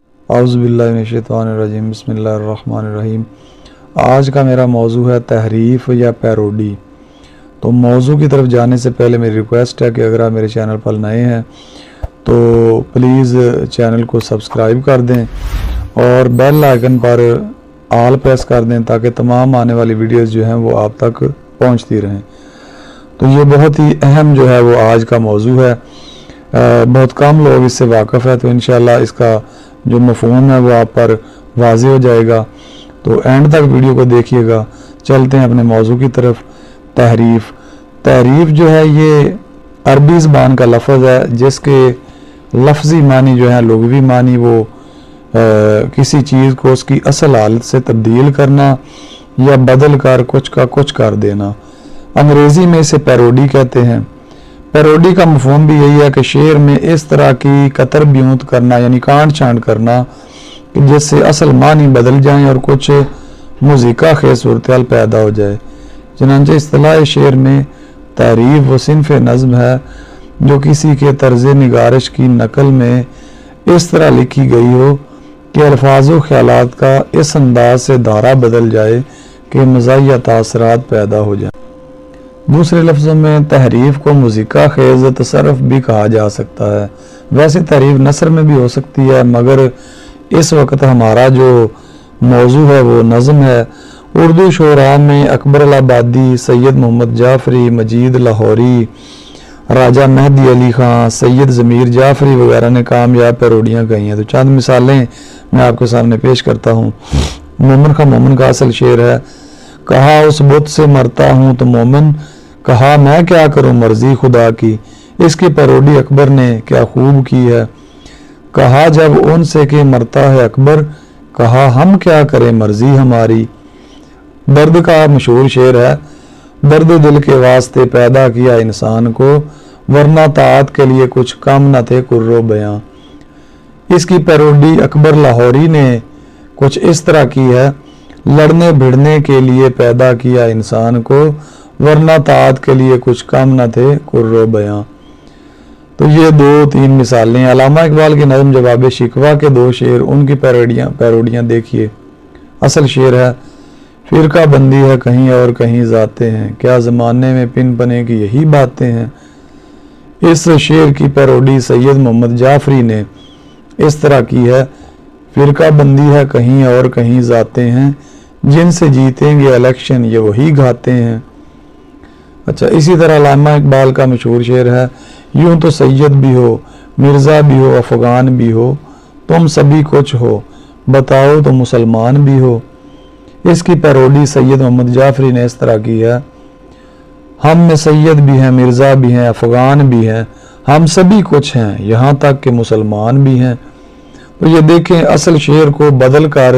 اعوذ باللہ من الشیطان الرجیم، بسم اللہ الرحمن الرحیم۔ آج کا میرا موضوع ہے تحریف یا پیروڈی۔ تو موضوع کی طرف جانے سے پہلے میری ریکویسٹ ہے کہ اگر آپ میرے چینل پر نئے ہیں تو پلیز چینل کو سبسکرائب کر دیں اور بیل آئیکن پر آل پریس کر دیں تاکہ تمام آنے والی ویڈیوز جو ہیں وہ آپ تک پہنچتی رہیں۔ تو یہ بہت ہی اہم جو ہے وہ آج کا موضوع ہے، بہت کم لوگ اس سے واقف ہے، تو انشاءاللہ اس کا جو مفہوم ہے وہ آپ پر واضح ہو جائے گا۔ تو اینڈ تک ویڈیو کو دیکھیے گا۔ چلتے ہیں اپنے موضوع کی طرف۔ تحریف جو ہے یہ عربی زبان کا لفظ ہے جس کے لفظی معنی جو ہے لغوی معنی وہ کسی چیز کو اس کی اصل حالت سے تبدیل کرنا یا بدل کر کچھ کا کچھ کر دینا۔ انگریزی میں اسے پیروڈی کہتے ہیں۔ پیروڈی کا مفہوم بھی یہی ہے کہ شعر میں اس طرح کی قطر بیونت کرنا یعنی کانٹ چھانٹ کرنا کہ جس سے اصل معنی بدل جائیں اور کچھ موسیقی خیز صورتحال پیدا ہو جائے۔ چنانچہ اصطلاح شعر میں تحریف وہ صنف نظم ہے جو کسی کے طرز نگارش کی نقل میں اس طرح لکھی گئی ہو کہ الفاظ و خیالات کا اس انداز سے دھارا بدل جائے کہ مزاحیہ تاثرات پیدا ہو جائیں۔ دوسرے لفظوں میں تحریف کو موسیقی خیز تصرف بھی کہا جا سکتا ہے۔ ویسے تحریف نثر میں بھی ہو سکتی ہے، مگر اس وقت ہمارا جو موضوع ہے وہ نظم ہے۔ اردو شعراء میں اکبر الہآبادی، سید محمد جعفری، مجید لاہوری، راجہ مہدی علی خان، سید ضمیر جعفری وغیرہ نے کامیاب پیروڈیاں گئی ہیں۔ تو چند مثالیں میں آپ کے سامنے پیش کرتا ہوں۔ مومن خواہ مومن کا اصل شعر ہے: کہا اس بت سے مرتا ہوں تو مومن، کہا میں کیا کروں مرضی خدا کی۔ اس کی پیروڈی اکبر نے کیا خوب کی ہے۔ کہا جب ان سے کہ مرتا ہے اکبر، کہا ہم کیا کریں مرضی ہماری۔ درد کا مشہور شعر ہے: درد دل کے واسطے پیدا کیا انسان کو، ورنہ طاعت کے لیے کچھ کم نہ تھے کرو بیاں۔ اس کی پیروڈی اکبر لاہوری نے کچھ اس طرح کی ہے: لڑنے بھڑنے کے لیے پیدا کیا انسان کو، ورنہ طاعت کے لیے کچھ کم نہ تھے کرو بیاں۔ تو یہ 2-3 مثالیں۔ علامہ اقبال کی نظم جواب شکوہ کے 2 شعر، ان کی پیروڈیاں دیکھیے۔ اصل شعر ہے: فرقہ بندی ہے کہیں اور کہیں ذاتیں ہیں، کیا زمانے میں پن پنے کی یہی باتیں ہیں۔ اس شعر کی پیروڈی سید محمد جعفری نے اس طرح کی ہے: فرقہ بندی ہے کہیں اور کہیں ذاتیں ہیں، جن سے جیتیں گے الیکشن یہ وہی گھاتے ہیں۔ اچھا، اسی طرح علامہ اقبال کا مشہور شعر ہے: یوں تو سید بھی ہو، مرزا بھی ہو، افغان بھی ہو، تم سبھی کچھ ہو، بتاؤ تو مسلمان بھی ہو۔ اس کی پیروڈی سید محمد جعفری نے اس طرح کی ہے: ہم میں سید بھی ہیں، مرزا بھی ہیں، افغان بھی ہیں، ہم سبھی کچھ ہیں، یہاں تک کہ مسلمان بھی ہیں۔ تو یہ دیکھیں، اصل شعر کو بدل کر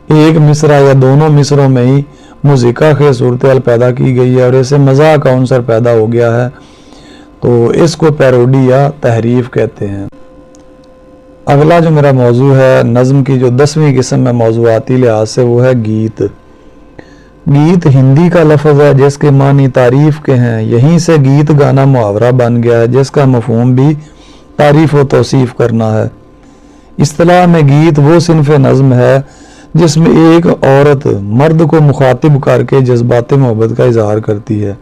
ایک مصرع یا دونوں مصروں میں ہی موسیقی خیز صورتحال پیدا کی گئی ہے اور اسے مزاح کا عنصر پیدا ہو گیا ہے، تو اس کو پیروڈی یا تحریف کہتے ہیں۔ اگلا جو میرا موضوع ہے نظم کی جو 10ویں قسم میں موضوعاتی لحاظ سے، وہ ہے گیت۔ گیت ہندی کا لفظ ہے جس کے معنی تعریف کے ہیں، یہیں سے گیت گانا محاورہ بن گیا ہے جس کا مفہوم بھی تعریف و توصیف کرنا ہے۔ اصطلاح میں گیت وہ صنف نظم ہے جس میں ایک عورت مرد کو مخاطب کر کے جذبات محبت کا اظہار کرتی ہے۔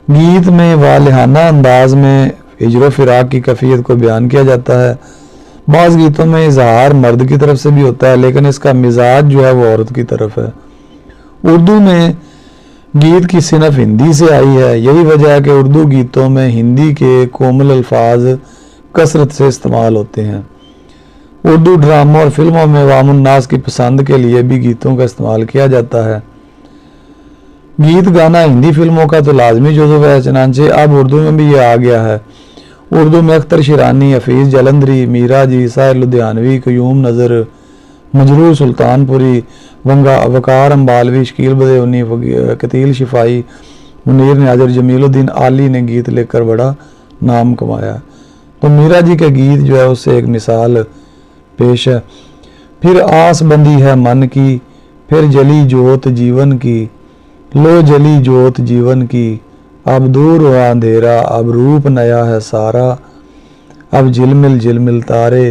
گیت میں والہانہ انداز میں ہجر و فراق کی کیفیت کو بیان کیا جاتا ہے۔ بعض گیتوں میں اظہار مرد کی طرف سے بھی ہوتا ہے، لیکن اس کا مزاج جو ہے وہ عورت کی طرف ہے۔ اردو میں گیت کی صنف ہندی سے آئی ہے، یہی وجہ ہے کہ اردو گیتوں میں ہندی کے کومل الفاظ کثرت سے استعمال ہوتے ہیں۔ اردو ڈراموں اور فلموں میں عوام الناس کی پسند کے لیے بھی گیتوں کا استعمال کیا جاتا ہے۔ گیت گانا ہندی فلموں کا تو لازمی جزو ہے، چنانچہ اب اردو میں بھی یہ آ گیا ہے۔ اردو میں اختر شیرانی، حفیظ جلندری، میرا جی، ساحر لدھیانوی، قیوم نظر، مجروح سلطان پوری، وقار امبالوی، شکیل بدیونی، کتیل شفائی، منیر نیاظر، جمیل الدین عالی نے گیت لکھ کر بڑا نام کمایا۔ تو میرا جی کے گیت جو ہے اس سے ایک مثال پیش ہے: پھر آس بندی ہے من کی، پھر جلی جوت جیون کی، لو جلی جوت جیون کی، اب دور ہوا اندھیرا، اب روپ نیا ہے سارا، اب جھلمل جھلمل تارے،